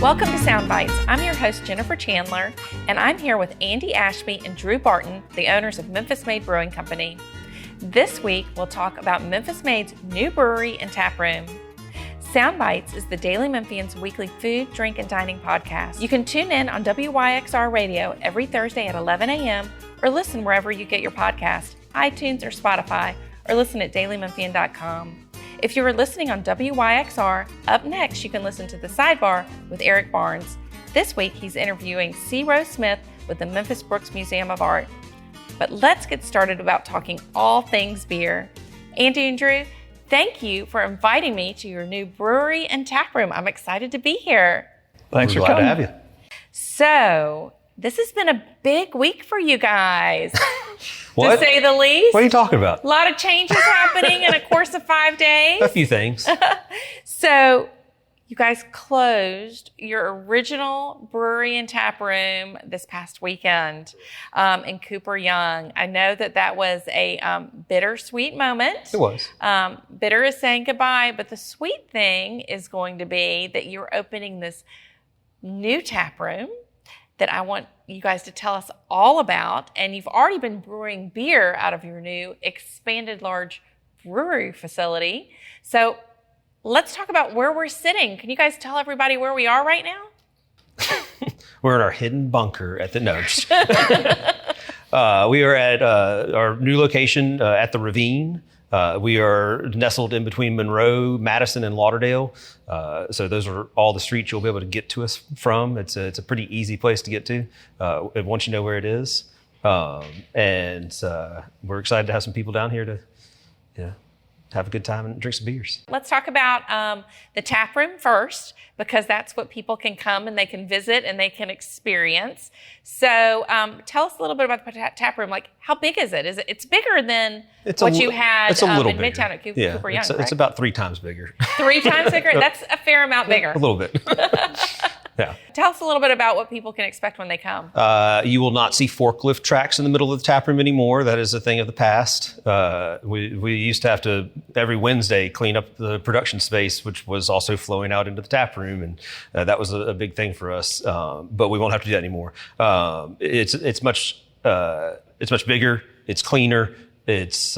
Welcome to Sound Bites. I'm your host, Jennifer Chandler, and I'm here with Andy Ashby and Drew Barton, the owners of Memphis Made Brewing Company. This week, we'll talk about Memphis Made's new brewery and taproom. Sound Bites is the Daily Memphian's weekly food, drink, and dining podcast. You can tune in on WYXR Radio every Thursday at 11 a.m. or listen wherever you get your podcast, iTunes or Spotify, or listen at dailymemphian.com. If you are listening on WYXR, up next you can listen to The Sidebar with Eric Barnes. This week he's interviewing C. Rose Smith with the Memphis Brooks Museum of Art. But let's get started about talking all things beer. Andy and Drew, thank you for inviting me to your new brewery and taproom. I'm excited to be here. Thanks for coming. Glad to have you. So, this has been a big week for you guys, What? to say the least. What are you talking about? A lot of changes happening in a course of 5 days. A few things. So, you guys closed your original brewery and taproom this past weekend in Cooper Young. I know that was a bittersweet moment. It was. Bitter is saying goodbye, but the sweet thing is going to be that you're opening this new taproom that I want you guys to tell us all about. And you've already been brewing beer out of your new expanded large brewery facility. So let's talk about where we're sitting. Can you guys tell everybody where we are right now? We're in our hidden bunker at the Nudge. We are at our new location at the Ravine. We are nestled in between Monroe, Madison, and Lauderdale. So those are all the streets you'll be able to get to us from. It's a pretty easy place to get to once you know where it is. And we're excited to have some people down here to have a good time and drink some beers. Let's talk about the taproom first, because that's what people can come and they can visit and they can experience. So tell us a little bit about the taproom. Like, how big is it? It's bigger than you had it's a little in bigger. Midtown at Cooper Young, it's about 3 times bigger. 3 times bigger? That's a fair amount bigger. A little bit. Yeah. Tell us a little bit about what people can expect when they come. You will not see forklift tracks in the middle of the taproom anymore. That is a thing of the past. We used to have to, every Wednesday, clean up the production space, which was also flowing out into the taproom, and that was a big thing for us. But we won't have to do that anymore. It's much bigger. It's cleaner. It's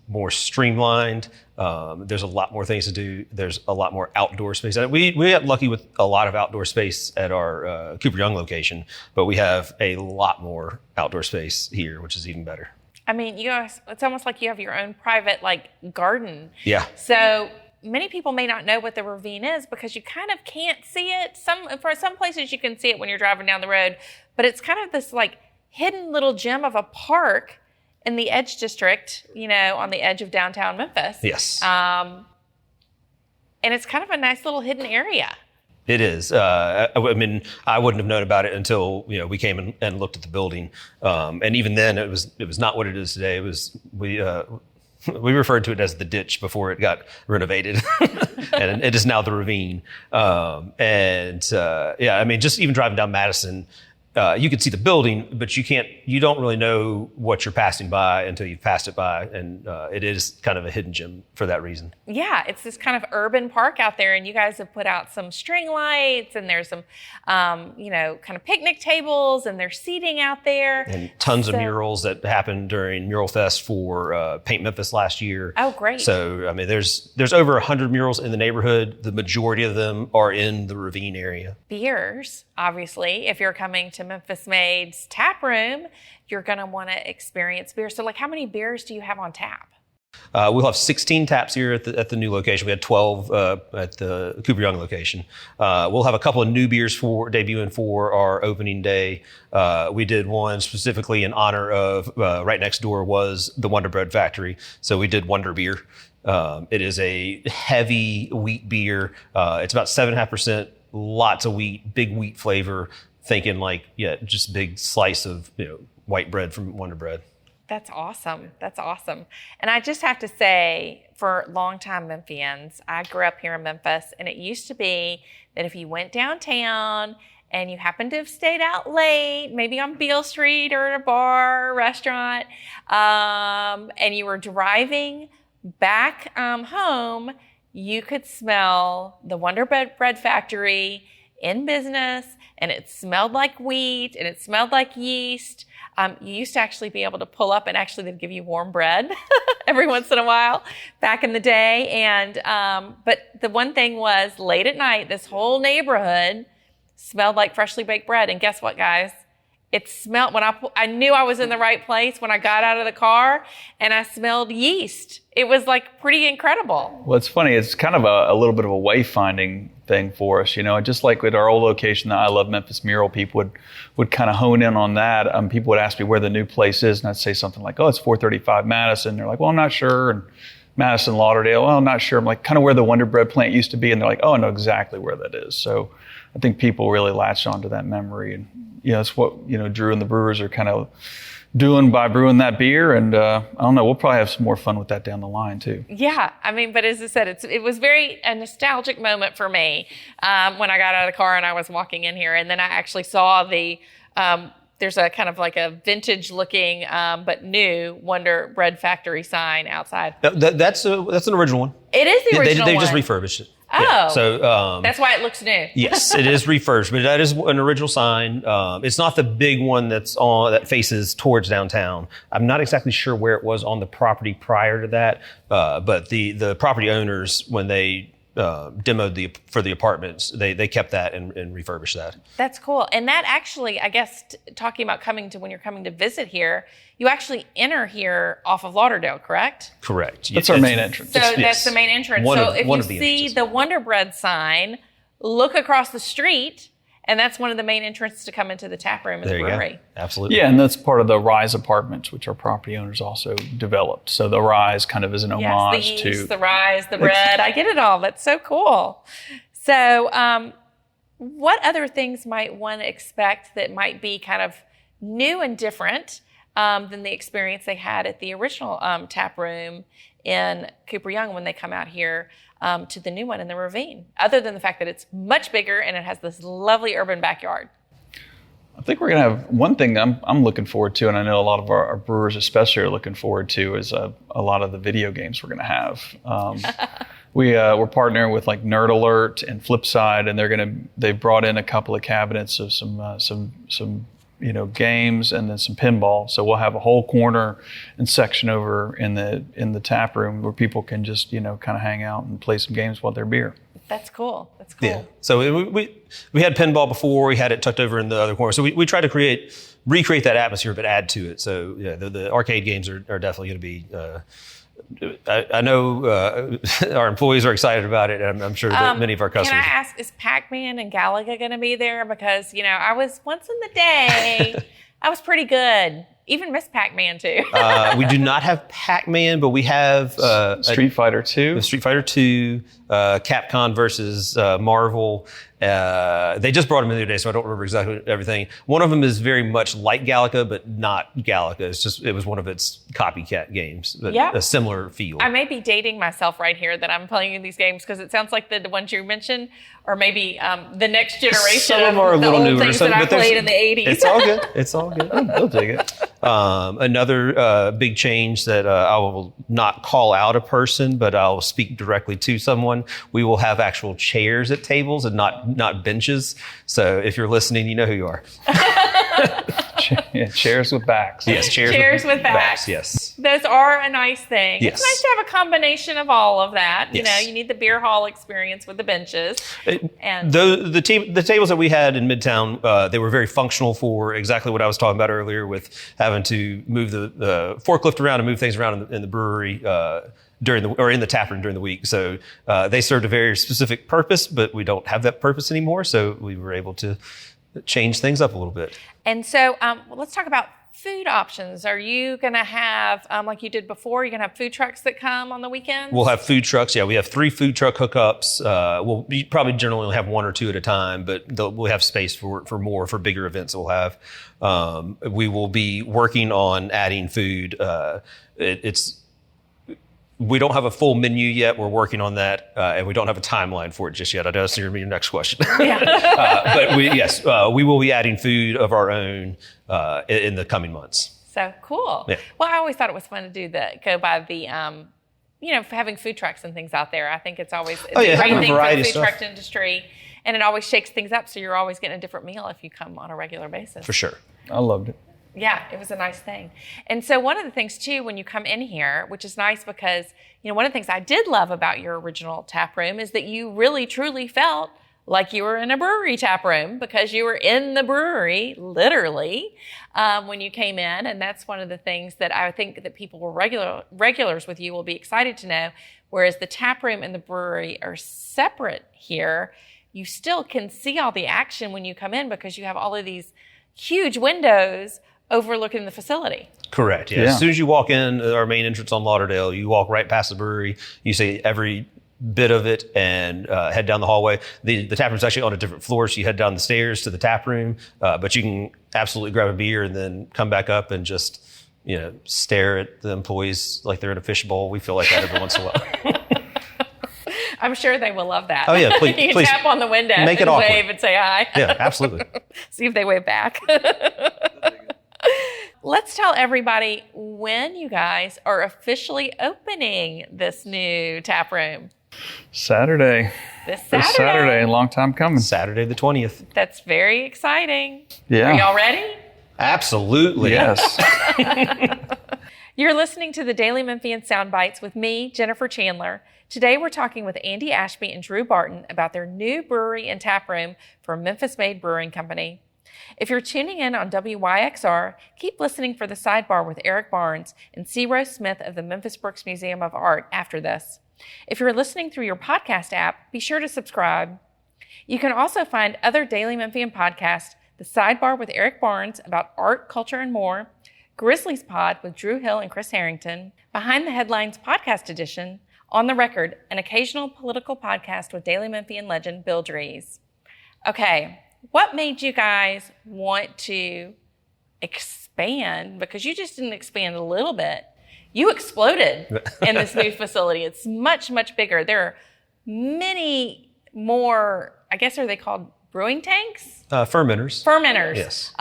more streamlined. There's a lot more things to do. There's a lot more outdoor space. We got lucky with a lot of outdoor space at our Cooper Young location, but we have a lot more outdoor space here, which is even better. I mean, you guys, it's almost like you have your own private garden. Yeah. So many people may not know what the Ravine is because you kind of can't see it. For some places you can see it when you're driving down the road, but it's kind of this hidden little gem of a park in the Edge District, on the edge of downtown Memphis. Yes. And it's kind of a nice little hidden area. It is. I mean, I wouldn't have known about it until we came and looked at the building, and even then, it was not what it is today. It was we referred to it as the ditch before it got renovated, and it is now the Ravine. I mean, just even driving down Madison. You can see the building, but you don't really know what you're passing by until you've passed it by. And it is kind of a hidden gem for that reason. Yeah, it's this kind of urban park out there, and you guys have put out some string lights, and there's some, kind of picnic tables, and there's seating out there. And tons of murals that happened during Mural Fest for Paint Memphis last year. Oh, great. So, I mean, there's over 100 murals in the neighborhood. The majority of them are in the Ravine area. Beers, obviously, if you're coming to Memphis Made's taproom, you're going to want to experience beer. So, how many beers do you have on tap? We'll have 16 taps here at the new location. We had 12 at the Cooper Young location. We'll have a couple of new beers debuting for our opening day. We did one specifically in honor of right next door was the Wonder Bread Factory. So we did Wonder Beer. It is a heavy wheat beer. It's about 7.5%, lots of wheat, big wheat flavor. Thinking just big slice of white bread from Wonder Bread. That's awesome. That's awesome. And I just have to say, for longtime Memphians, I grew up here in Memphis, and it used to be that if you went downtown and you happened to have stayed out late, maybe on Beale Street or at a bar or restaurant, and you were driving back home, you could smell the Wonder Bread Factory in business, and it smelled like wheat and it smelled like yeast. You used to actually be able to pull up and actually they'd give you warm bread every once in a while back in the day. And, but the one thing was late at night, this whole neighborhood smelled like freshly baked bread. And guess what, guys? It smelled, when I knew I was in the right place when I got out of the car and I smelled yeast. It was like pretty incredible. Well, it's funny. It's kind of a little bit of a wayfinding thing for us, just like with our old location, the I Love Memphis mural, people would kind of hone in on that. People would ask me where the new place is, and I'd say something like, oh, it's 435 Madison. They're like, well, I'm not sure. And Madison Lauderdale, well, I'm not sure. I'm like, kind of where the Wonder Bread plant used to be. And they're like, oh, I know exactly where that is. So I think people really latch onto that memory. And, it's what, Drew and the brewers are kind of doing by brewing that beer. And I don't know, we'll probably have some more fun with that down the line too. Yeah. But as I said, it was a nostalgic moment for me when I got out of the car and I was walking in here. And then I actually saw there's a kind of like a vintage looking but new Wonder Bread Factory sign outside. That's an original one. It is the original They one. just refurbished it. Oh, yeah. So that's why it looks new. Yes, it is refurbished, but that is an original sign. It's not the big one that faces towards downtown. I'm not exactly sure where it was on the property prior to that, but the property owners, when they demoed for the apartments, they kept that and refurbished that. That's cool. And that actually, I guess, talking about when you're coming to visit here, you actually enter here off of Lauderdale, correct? Correct. That's our main entrance. So that's the main entrance. If you see the Wonder Bread sign, look across the street, and that's one of the main entrances to come into the tap room at the brewery. Go. Absolutely. Yeah, and that's part of the Rise Apartments, which our property owners also developed. So the Rise kind of is an homage to the Rise, the bread. I get it all. That's so cool. So what other things might one expect that might be kind of new and different than the experience they had at the original tap room in Cooper Young when they come out here to the new one in the Ravine, other than the fact that it's much bigger and it has this lovely urban backyard? I think we're going to have one thing I'm looking forward to, and I know a lot of our brewers especially are looking forward to, is a lot of the video games we're going to have. We're partnering with like Nerd Alert and Flipside, and they've brought in a couple of cabinets of some games and then some pinball. So we'll have a whole corner and section over in the tap room where people can just kind of hang out and play some games while they're beer. That's cool. Yeah. So we had pinball before. We had it tucked over in the other corner. So we tried to recreate that atmosphere, but add to it. So yeah, the arcade games are definitely going to be. I know our employees are excited about it, and I'm sure that many of our customers. Can I ask, is Pac-Man and Galaga going to be there? Because I was once in the day, I was pretty good. Even Miss Pac-Man too. We do not have Pac-Man, but we have Street Fighter 2. Street Fighter 2, Capcom versus Marvel. They just brought them in the other day, so I don't remember exactly everything. One of them is very much like Galaga, but not Galaga. It was one of its copycat games, but a similar feel. I may be dating myself right here that I'm playing these games because it sounds like the ones you mentioned, or maybe the next generation Some of them are a little old newer. things that I played in the 80s. It's all good. It's all good. They'll dig it. Another big change that I will not call out a person, but I'll speak directly to someone. We will have actual chairs at tables and not benches. So if you're listening, you know who you are. Chairs with backs. Yes, chairs with backs. Yes. Those are a nice thing. Yes. It's nice to have a combination of all of that. Yes. You need the beer hall experience with the benches. The tables that we had in Midtown, they were very functional for exactly what I was talking about earlier, with having to move the forklift around and move things around in the brewery in the tap room during the week. So they served a very specific purpose, but we don't have that purpose anymore. So we were able to change things up a little bit. And so let's talk about food options. Are you going to have, like you did before, you're going to have food trucks that come on the weekends? We'll have food trucks. Yeah, we have 3 food truck hookups. We'll probably generally only have 1 or 2 at a time, but we'll have space for bigger events that we'll have. We will be working on adding food. We don't have a full menu yet. We're working on that, and we don't have a timeline for it just yet. I know that's your next question. But we will be adding food of our own in the coming months. So cool. Yeah. Well, I always thought it was fun to go by the, having food trucks and things out there. I think it's always a great thing for the food truck industry. And it always shakes things up, so you're always getting a different meal if you come on a regular basis. For sure. I loved it. Yeah, it was a nice thing. And so one of the things, too, when you come in here, which is nice because, one of the things I did love about your original tap room is that you really, truly felt like you were in a brewery tap room because you were in the brewery, literally, when you came in. And that's one of the things that I think that people who are regulars with you will be excited to know. Whereas the tap room and the brewery are separate here, you still can see all the action when you come in because you have all of these huge windows overlooking the facility. Correct. Yeah. As soon as you walk in our main entrance on Lauderdale, you walk right past the brewery. You see every bit of it and head down the hallway. The tap room's actually on a different floor, so you head down the stairs to the tap room. But you can absolutely grab a beer and then come back up and just stare at the employees like they're in a fishbowl. We feel like that every once in a while. I'm sure they will love that. Oh yeah, please. You can tap on the window Make it and awkward. wave and say hi. Yeah, absolutely. See if they wave back. Let's tell everybody when you guys are officially opening this new tap room. Saturday. This Saturday. This Saturday, a long time coming. Saturday the 20th. That's very exciting. Yeah. Are y'all ready? Absolutely. Yes. You're listening to the Daily Memphian Sound Bites with me, Jennifer Chandler. Today we're talking with Andy Ashby and Drew Barton about their new brewery and tap room for Memphis Made Brewing Company. If you're tuning in on WYXR, keep listening for the Sidebar with Eric Barnes and C. Rose Smith of the Memphis Brooks Museum of Art after this. If you're listening through your podcast app, be sure to subscribe. You can also find other Daily Memphian podcasts, the Sidebar with Eric Barnes about art, culture, and more, Grizzlies Pod with Drew Hill and Chris Harrington, Behind the Headlines Podcast Edition, On the Record, an occasional political podcast with Daily Memphian legend Bill Dries. Okay, what made you guys want to expand? Because you just didn't expand a little bit. You exploded in this new facility. It's much, much bigger. There are many more, I guess, are they called brewing tanks? Fermenters. Fermenters. Yes.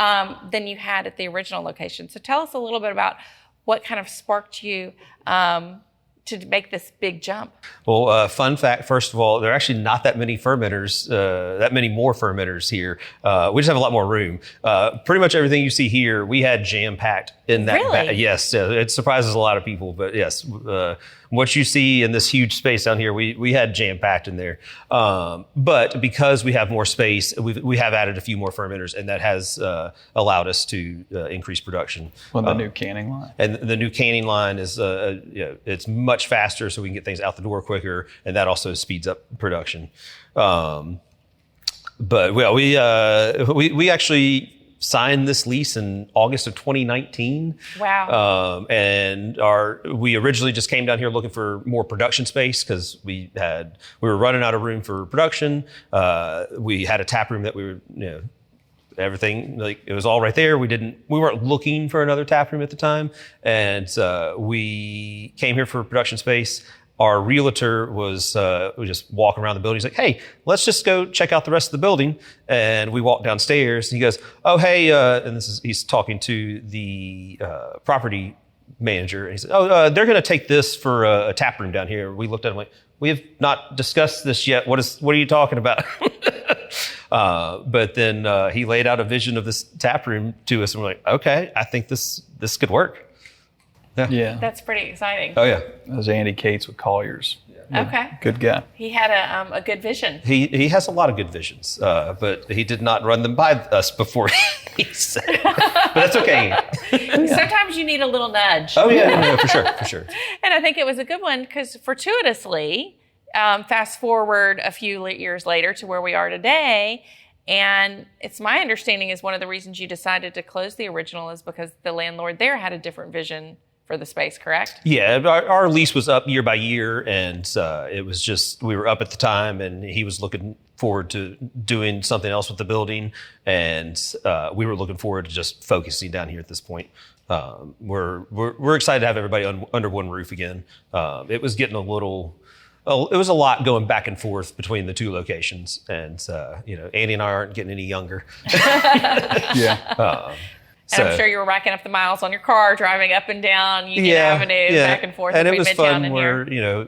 Than you had at the original location. So tell us a little bit about what kind of sparked you to make this big jump. Well, fun fact, first of all, there are actually not that many fermenters, that many more fermenters here. We just have a lot more room. Pretty much everything you see here, we had jam-packed in that. Really? Yes, it surprises a lot of people, but yes, what you see in this huge space down here, we had jam-packed in there. But because we have more space, we have added a few more fermenters, and that has allowed us to increase production. Well, the new canning line. And the new canning line is, it's much faster, so we can get things out the door quicker, and that also speeds up production. But well, we actually signed this lease in August of 2019. Wow. And we originally just came down here looking for more production space because we were running out of room for production. We had a tap room that we were, everything, like it was all right there. We weren't looking for another tap room at the time. And we came here for production space. Our realtor was just walking around the building. He's like, "Hey, let's just go check out the rest of the building." And we walked downstairs. And he goes, "Oh, hey," and he's talking to the property manager. And he said, "Oh, they're going to take this for a tap room down here." We looked at him like, "We have not discussed this yet. What are you talking about?" But then he laid out a vision of this tap room to us, and we're like, "Okay, I think this could work." Yeah. That's pretty exciting. Oh yeah. That was Andy Cates with Colliers. Okay. Good guy. He had a good vision. He has a lot of good visions, but he did not run them by us before he said it. But that's okay. Sometimes you need a little nudge. Oh yeah, no, for sure. And I think it was a good one because fortuitously, fast forward a few years later to where we are today, and it's my understanding is one of the reasons you decided to close the original is because the landlord there had a different vision for the space, correct? Yeah, our lease was up year by year, and it was just, we were up at the time, and he was looking forward to doing something else with the building, and we were looking forward to just focusing down here at this point. We're excited to have everybody under one roof again. It was getting it was a lot going back and forth between the two locations, and Andy and I aren't getting any younger. Yeah. And I'm sure you were racking up the miles on your car, driving up and down Union Avenue, back and forth and between it was Midtown fun and where, here.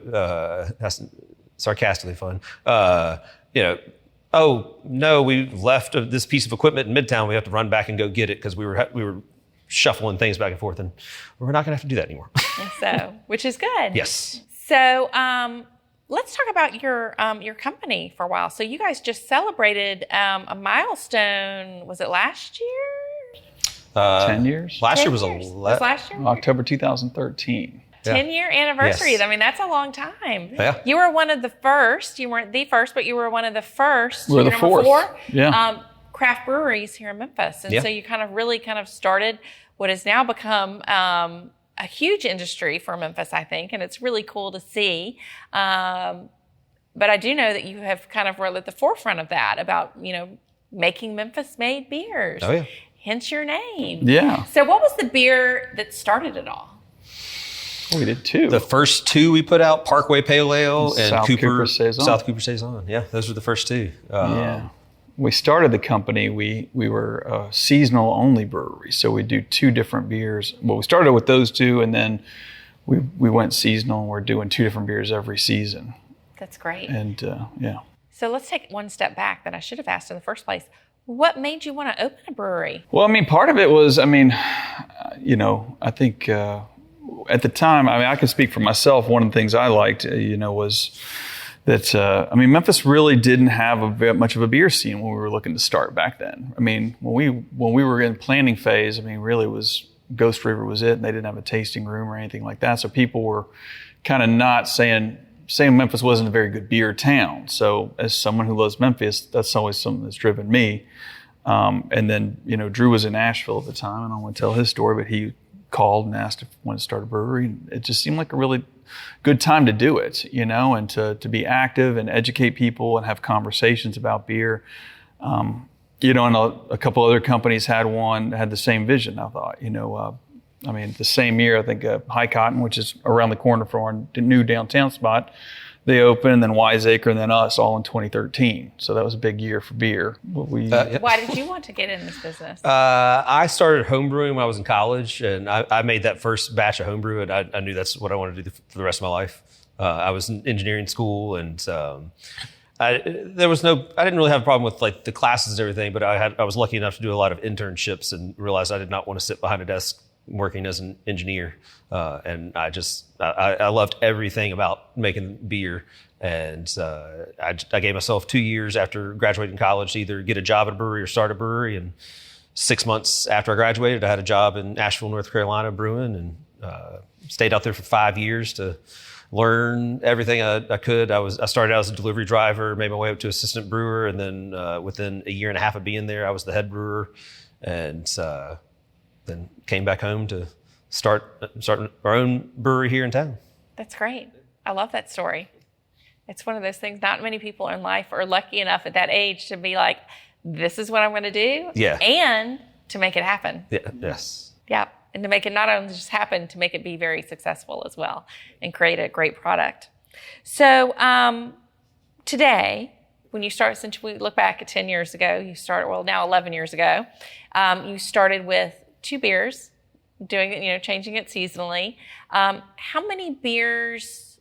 that's sarcastically fun. oh, no, we left this piece of equipment in Midtown. We have to run back and go get it because we were shuffling things back and forth, and we're not going to have to do that anymore. So, which is good. Yes. So, let's talk about your company for a while. So, you guys just celebrated a milestone. Was it last year? 10 years. Last 10 year was years. Was last year? October 2013. 10-year anniversary. Yes. I mean, that's a long time. Yeah. You were one of the first. You weren't the first, but you were one of the first. We're the number fourth. 4, Yeah. craft breweries here in Memphis. And Yeah. so you really started what has now become a huge industry for Memphis, I think, and it's really cool to see. But I do know that you have really at the forefront of that about, making Memphis Made beers. Oh, yeah. Hence your name. Yeah. So what was the beer that started it all? We did 2. The first 2 we put out, Parkway Pale Ale and South Cooper Saison. South Cooper Saison. Yeah, those were the first 2. Yeah. We started the company, we were a seasonal only brewery. So we do 2 different beers. Well, we started with those 2, and then we went seasonal, and we're doing 2 different beers every season. That's great. And yeah. So let's take one step back that I should have asked in the first place. What made you want to open a brewery? Well, part of it was, I think at the time, I can speak for myself. One of the things I liked, was that, Memphis really didn't have much of a beer scene when we were looking to start back then. When we were in planning phase, really was Ghost River was it, and they didn't have a tasting room or anything like that. So people were kind of not saying Memphis wasn't a very good beer town. So as someone who loves Memphis, that's always something that's driven me. And then, Drew was in Nashville at the time, and I don't want to tell his story, but he called and asked if he wanted to start a brewery. And it just seemed like a really good time to do it, and to be active and educate people and have conversations about beer. And a couple other companies had the same vision, I thought, the same year, I think High Cotton, which is around the corner from our new downtown spot, they opened, and then Wiseacre, and then us, all in 2013. So that was a big year for beer. Yeah. Why did you want to get in this business? I started homebrewing when I was in college, and I made that first batch of homebrew, and I knew that's what I wanted to do for the rest of my life. I was in engineering school, and I didn't really have a problem with the classes and everything, but I was lucky enough to do a lot of internships and realized I did not want to sit behind a desk working as an engineer. And I loved everything about making beer. And I gave myself 2 years after graduating college to either get a job at a brewery or start a brewery. And 6 months after I graduated, I had a job in Asheville, North Carolina brewing, and stayed out there for 5 years to learn everything I could. I started out as a delivery driver, made my way up to assistant brewer, and then within a year and a half of being there, I was the head brewer, and then came back home to start our own brewery here in town. That's great. I love that story. It's one of those things, not many people in life are lucky enough at that age to be like, this is what I'm going to do. Yeah. And to make it happen. Yeah. Yes. Yeah. And to make it not only just happen, to make it be very successful as well and create a great product. So today, when you start, since we look back at 10 years ago, now 11 years ago, you started with 2 beers, changing it seasonally. How many beers,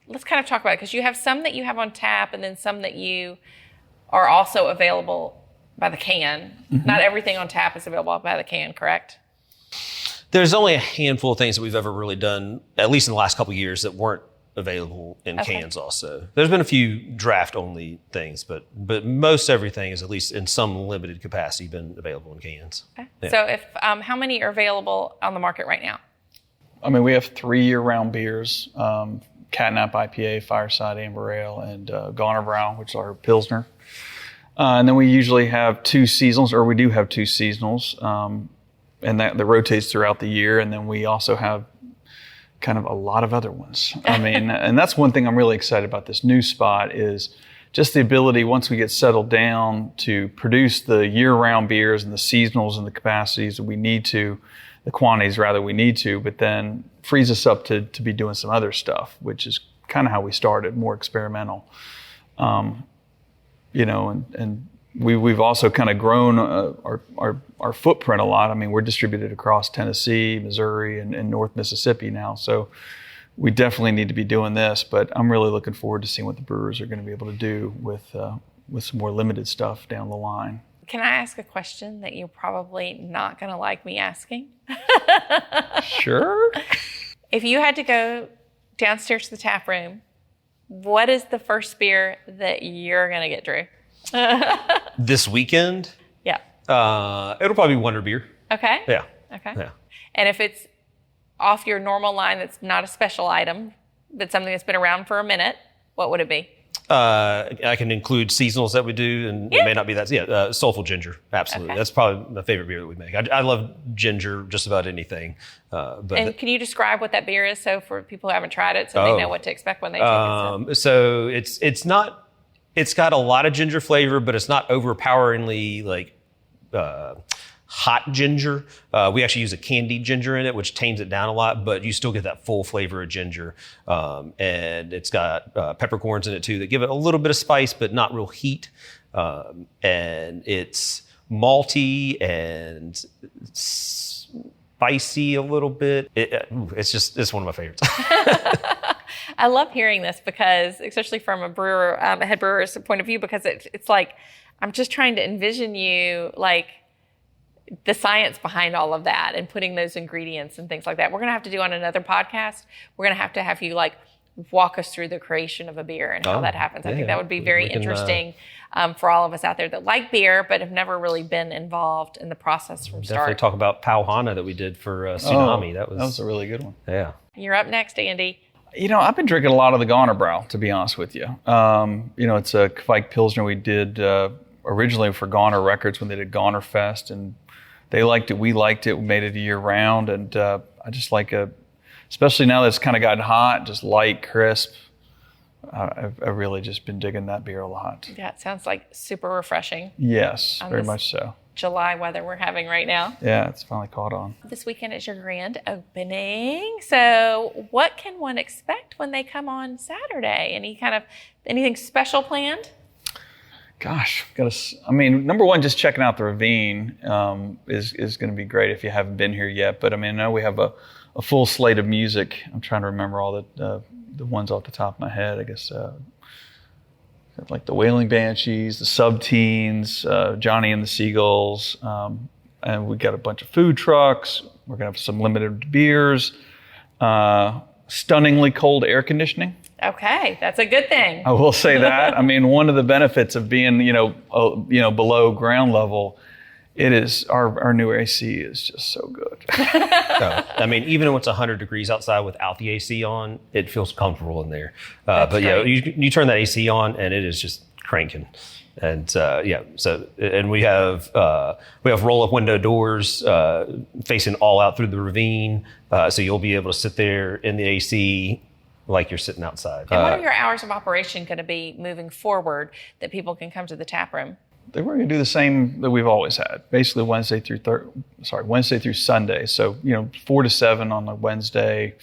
let's kind of talk about it, because you have some that you have on tap and then some that you are also available by the can. Mm-hmm. Not everything on tap is available by the can, correct? There's only a handful of things that we've ever really done, at least in the last couple of years, that weren't available in cans also. There's been a few draft-only things, but most everything is at least in some limited capacity been available in cans. Okay. Yeah. So if how many are available on the market right now? We have 3 year-round beers, Catnap IPA, Fireside Amber Ale, and Goner Brown, which are Pilsner. And then we usually have 2 seasonals, or we do have 2 seasonals, and that rotates throughout the year. And then we also have kind of a lot of other ones. And that's one thing I'm really excited about this new spot is just the ability, once we get settled down, to produce the year-round beers and the seasonals and the capacities that we need to, the quantities rather we need to, but then frees us up to be doing some other stuff, which is kind of how we started, more experimental. And we've also kind of grown our footprint a lot. We're distributed across Tennessee, Missouri, and North Mississippi now. So we definitely need to be doing this, but I'm really looking forward to seeing what the brewers are going to be able to do with with some more limited stuff down the line. Can I ask a question that you're probably not going to like me asking? Sure. If you had to go downstairs to the tap room, what is the first beer that you're going to get, Drew? This weekend? Yeah. It'll probably be Wonder Beer. Okay. Yeah. Okay. Yeah. And if it's off your normal line that's not a special item, but something that's been around for a minute, what would it be? I can include seasonals that we do, and it may not be that. Yeah, Soulful Ginger, absolutely. Okay. That's probably my favorite beer that we make. I love ginger, just about anything. And can you describe what that beer is, so for people who haven't tried it, so they know what to expect when they take it? So it's not. It's got a lot of ginger flavor, but it's not overpoweringly like hot ginger. We actually use a candied ginger in it, which tames it down a lot, but you still get that full flavor of ginger. And it's got peppercorns in it too that give it a little bit of spice, but not real heat. And it's malty and spicy a little bit. It's one of my favorites. I love hearing this because, especially from a brewer, a head brewer's point of view, because it's like, I'm just trying to envision you like the science behind all of that and putting those ingredients and things like that. We're going to have to do on another podcast. We're going to have you like walk us through the creation of a beer and how that happens. I think that would be very interesting for all of us out there that like beer but have never really been involved in the process from start. Definitely talk about Pauhana that we did for Tsunami. That was a really good one. Yeah. You're up next, Andy. I've been drinking a lot of the Gonnerbräu, to be honest with you. It's a Kvike Pilsner we did originally for Gonner Records when they did Gonner Fest, and they liked it. We liked it. We made it a year round, and I just like especially now that it's kind of gotten hot, just light, crisp. I've really just been digging that beer a lot. Yeah, it sounds like super refreshing. Yes, very much so. July weather we're having right now. Yeah, it's finally caught on. This weekend is your grand opening. So what can one expect when they come on Saturday? Anything special planned? Gosh, number one, just checking out the Ravine is going to be great if you haven't been here yet. But I know we have a full slate of music. I'm trying to remember all the ones off the top of my head. I guess like the Wailing Banshees, the Sub-Teens, Johnny and the Seagulls, and we got a bunch of food trucks. We're gonna have some limited beers, stunningly cold air conditioning. Okay, that's a good thing. I will say that. One of the benefits of being, below ground level, it is our new AC is just so good. Even when it's 100 degrees outside without the AC on, it feels comfortable in there. But great. You turn that AC on and it is just cranking. And and we have roll-up window doors facing all out through the ravine, so you'll be able to sit there in the AC like you're sitting outside. And what are your hours of operation going to be moving forward that people can come to the tap room? We're going to do the same that we've always had, basically Wednesday through Sunday. So 4 to 7 on the Wednesday,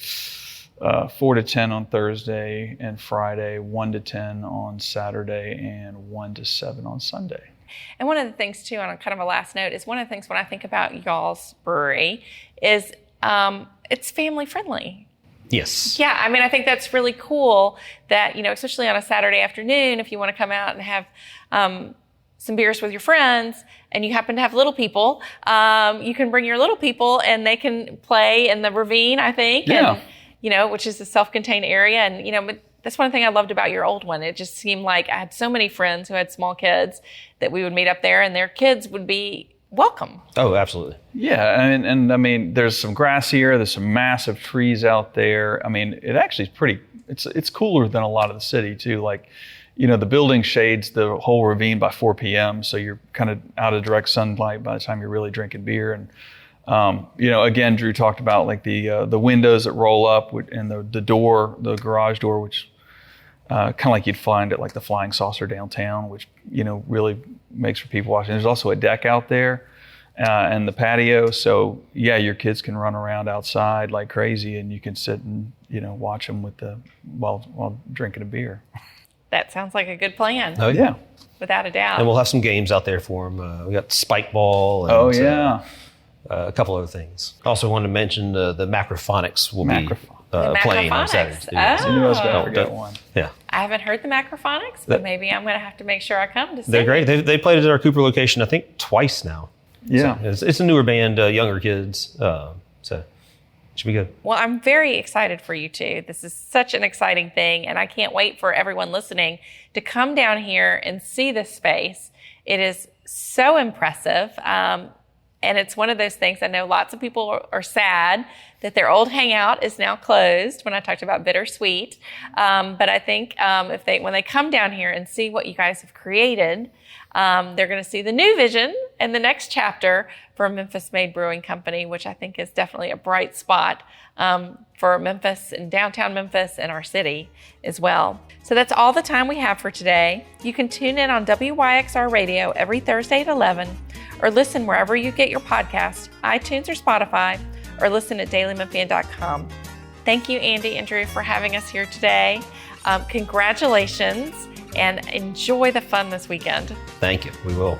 4 to 10 on Thursday and Friday, 1 to 10 on Saturday, and 1 to 7 on Sunday. And one of the things too, on kind of a last note, is one of the things when I think about y'all's brewery is it's family friendly. Yes. Yeah, I think that's really cool that, especially on a Saturday afternoon, if you want to come out and have some beers with your friends and you happen to have little people, you can bring your little people and they can play in the ravine, I think. Yeah. And, which is a self-contained area. And, but that's one thing I loved about your old one. It just seemed like I had so many friends who had small kids that we would meet up there and their kids would be welcome. Oh, absolutely. Yeah, and there's some grass here. There's some massive trees out there. It actually is it's cooler than a lot of the city too. Like, the building shades the whole ravine by 4 p.m. So you're kind of out of direct sunlight by the time you're really drinking beer. And again, Drew talked about like the windows that roll up and the door, the garage door, which kind of like you'd find at like the Flying Saucer downtown, which really makes for people watching. There's also a deck out there and the patio. So yeah, your kids can run around outside like crazy, and you can sit and watch them while drinking a beer. That sounds like a good plan. Oh yeah, without a doubt. And we'll have some games out there for them. We got spike ball. And, a couple other things. Also wanted to mention the Macrophonics will be playing on Macrophonics. Saturdays. Oh. You must have Oh, forgot that- one. Yeah. I haven't heard the Macrophonics, but maybe I'm going to have to make sure I come to see. They're great. They played at our Cooper location, I think, twice now. Yeah. So it's a newer band, younger kids. So it should be good. Well, I'm very excited for you too. This is such an exciting thing, and I can't wait for everyone listening to come down here and see this space. It is so impressive. And it's one of those things, I know lots of people are sad that their old hangout is now closed when I talked about bittersweet. But I think when they come down here and see what you guys have created, they're going to see the new vision and the next chapter for Memphis Made Brewing Company, which I think is definitely a bright spot for Memphis and downtown Memphis and our city as well. So that's all the time we have for today. You can tune in on WYXR Radio every Thursday at 11, or listen wherever you get your podcasts, iTunes or Spotify, or listen at dailymemphian.com. Thank you, Andy and Drew, for having us here today. Congratulations, and enjoy the fun this weekend. Thank you. We will.